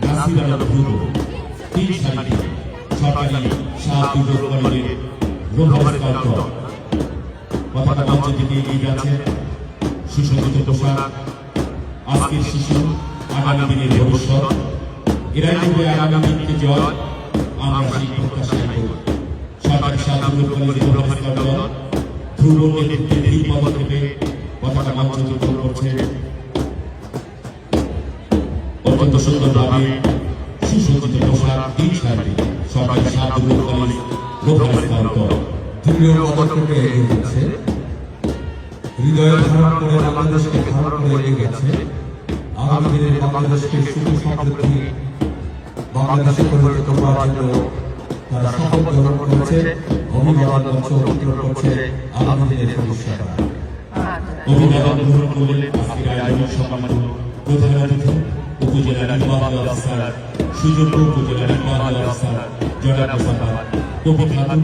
নাসির আলম ধ্রুব তিন সারি সরকারি শাহদুর কলেজের রোভার দল পতাকা মঞ্চ থেকে এগিয়ে যাচ্ছে সুসজ্জিত পোশাক আজকের শিশু আগামী দিনের ভবিষ্যৎ এরাই হবে আগামী দিনকে জয় আমরা সেই প্রত্যাশাই করি সরকারি শাহদুর কলেজের রোভার দল ধ্রুব নেতৃত্বে এই পদক্ষেপে পতাকা মঞ্চ উজ্জ্বল করছে অত্যন্ত সুন্দরভাবে সুসজ্জিত পোশাক তিন সারি সরকারি শাহদুর কলেজ রোভার দল তৃতীয় পদক্ষেপে এগিয়ে গেছে হৃদয়ে ধারণ করে বাংলাদেশকে ধারণ করে এগিয়ে গেছে আগামী দিনের বাংলাদেশকে সুখ সমৃদ্ধি বাংলাদেশে পরিণত করার জন্য তারা শপথ গ্রহণ করেছে অভিবাদন মঞ্চ অতিক্রম করছে আগামী দিনের ভবিষ্যৎ অভিবাদন গ্রহণ করলেন আজকের আয়োজন সম্মানিত প্রধান অতিথি উপজেলা নির্বাহী অফিসার সুযোগ্য উপজেলা নির্বাহী অফিসার জনাব মোহাম্মদ কবি খাতুন